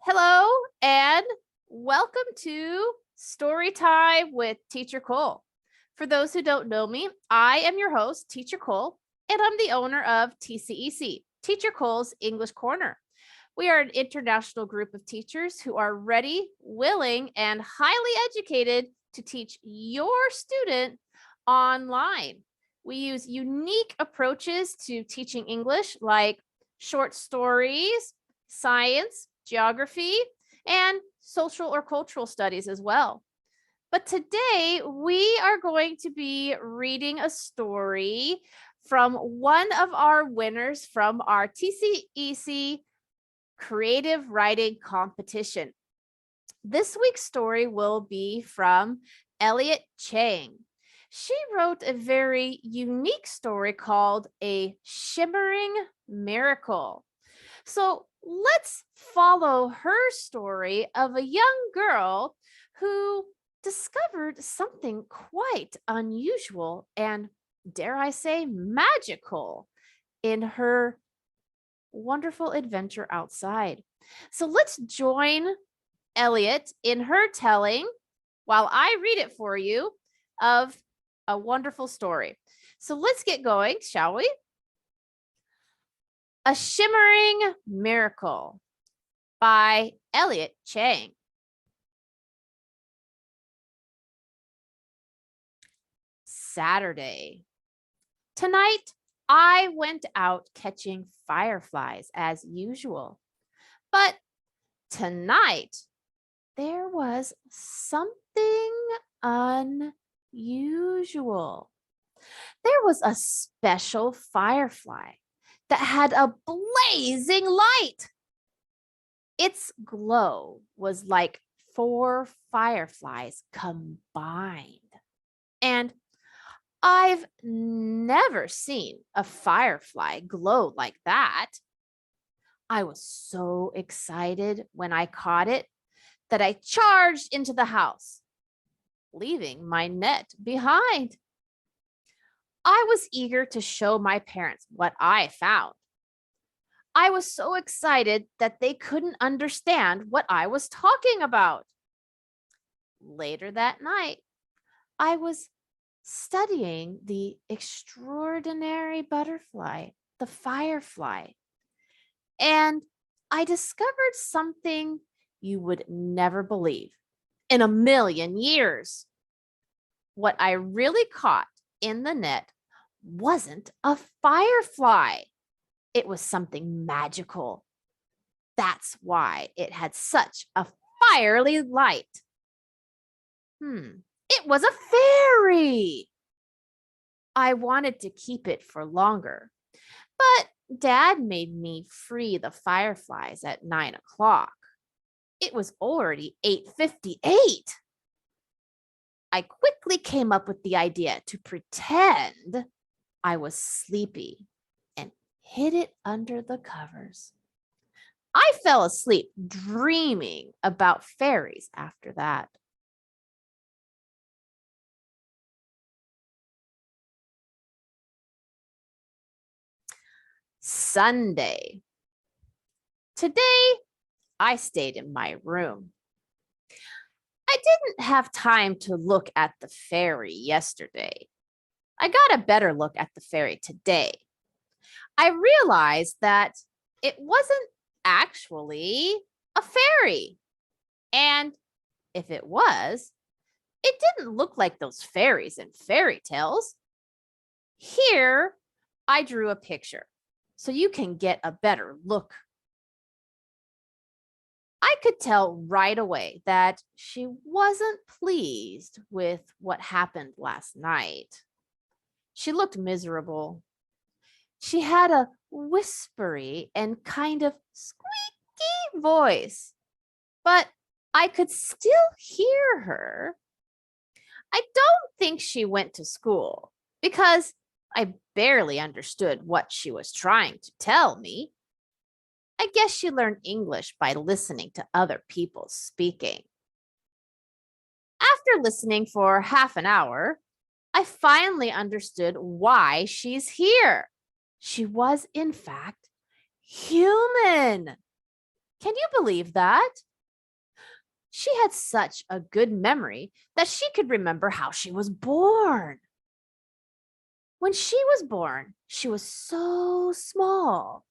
Hello and welcome to Story Time with Teacher Cole. For those who don't know me, I am your host, Teacher Cole, and I'm the owner of TCEC, Teacher Cole's English Corner. We are an international group of teachers who are ready, willing, and highly educated to teach your student online. We use unique approaches to teaching English like short stories, science, geography, and social or cultural studies as well. But today we are going to be reading a story from one of our winners from our TCEC creative writing competition. This week's story will be from Elliette Chang. She wrote a very unique story called A Shimmering Miracle. So let's follow her story of a young girl who discovered something quite unusual and, dare I say, magical in her wonderful adventure outside. So let's join Elliette in her telling, while I read it for you, of a wonderful story. So let's get going, shall we? A Shimmering Miracle by Elliette Chang. Saturday. Tonight, I went out catching fireflies as usual. But tonight, there was something unusual. There was a special firefly that had a blazing light. Its glow was like 4 fireflies combined. And I've never seen a firefly glow like that. I was so excited when I caught it that I charged into the house, leaving my net behind. I was eager to show my parents what I found. I was so excited that they couldn't understand what I was talking about. Later that night, I was studying the extraordinary butterfly, the firefly, and I discovered something you would never believe in a million years. What I really caught in the net wasn't a firefly. It was something magical. That's why it had such a fiery light. It was a fairy. I wanted to keep it for longer, but Dad made me free the fireflies at 9 o'clock. It was already 8:58. I quickly came up with the idea to pretend I was sleepy and hid it under the covers. I fell asleep dreaming about fairies after that. Sunday. Today, I stayed in my room. I didn't have time to look at the fairy yesterday. I got a better look at the fairy today. I realized that it wasn't actually a fairy. And if it was, it didn't look like those fairies in fairy tales. Here, I drew a picture so you can get a better look. I could tell right away that she wasn't pleased with what happened last night. She looked miserable. She had a whispery and kind of squeaky voice, but I could still hear her. I don't think she went to school because I barely understood what she was trying to tell me. I guess she learned English by listening to other people speaking. After listening for half an hour, I finally understood why she's here. She was, in fact, human. Can you believe that? She had such a good memory that she could remember how she was born. When she was born, she was so small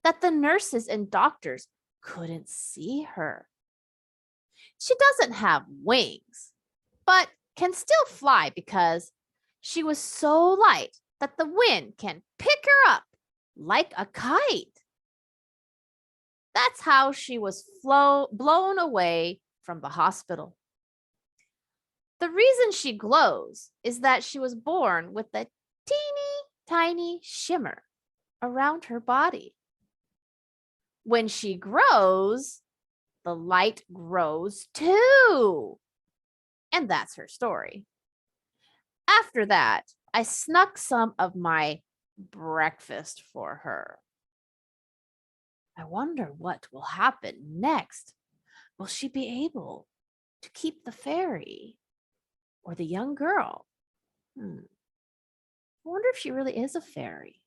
that the nurses and doctors couldn't see her. She doesn't have wings, but can still fly because she was so light that the wind can pick her up like a kite. That's how she was blown away from the hospital. The reason she glows is that she was born with a teeny tiny shimmer around her body. When she grows, the light grows too. And that's her story. After that, I snuck some of my breakfast for her. I wonder what will happen next. Will she be able to keep the fairy or the young girl? I wonder if she really is a fairy.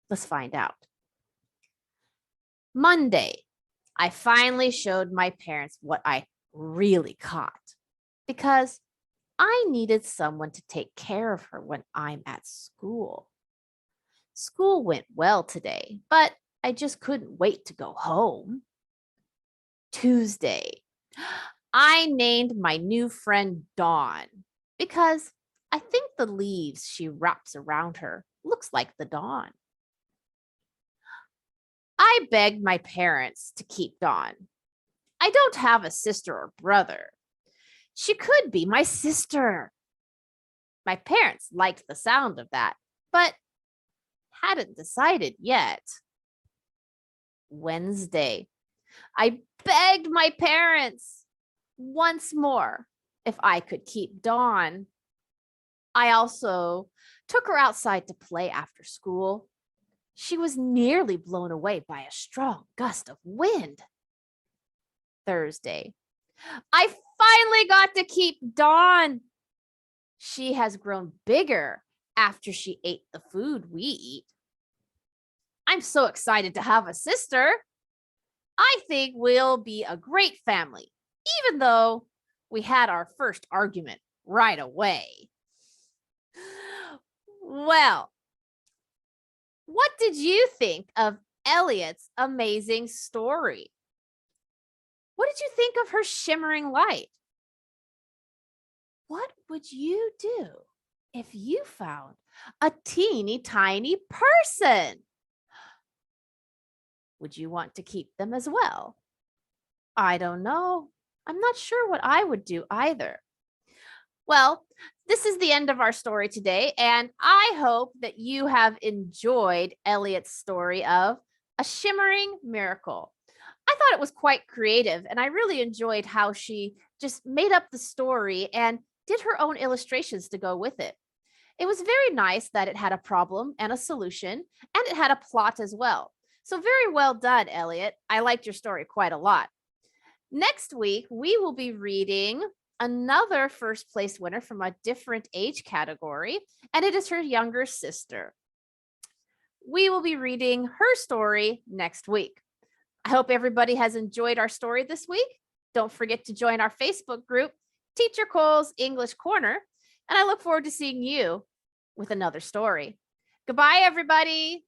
Let's find out. Monday, I finally showed my parents what I really caught because I needed someone to take care of her when I'm at school. School went well today, but I just couldn't wait to go home. Tuesday, I named my new friend Dawn because I think the leaves she wraps around her looks like the dawn. I begged my parents to keep Dawn. I don't have a sister or brother. She could be my sister. My parents liked the sound of that, but hadn't decided yet. Wednesday, I begged my parents once more if I could keep Dawn. I also took her outside to play after school. She was nearly blown away by a strong gust of wind. Thursday, I finally got to keep Dawn. She has grown bigger after she ate the food we eat. I'm so excited to have a sister. I think we'll be a great family, even though we had our first argument right away. Well, what did you think of Elliotte's amazing story? What did you think of her shimmering light? What would you do if you found a teeny tiny person? Would you want to keep them as well? I don't know. I'm not sure what I would do either. Well, this is the end of our story today, and I hope that you have enjoyed Elliotte's story of A Shimmering Miracle. I thought it was quite creative, and I really enjoyed how she just made up the story and did her own illustrations to go with it. It was very nice that it had a problem and a solution, and it had a plot as well. So very well done, Elliette. I liked your story quite a lot. Next week, we will be reading another first place winner from a different age category, and it is her younger sister. We will be reading her story next week. I hope everybody has enjoyed our story this week. Don't forget to join our Facebook group, Teacher Cole's English Corner, and I look forward to seeing you with another story. Goodbye, everybody.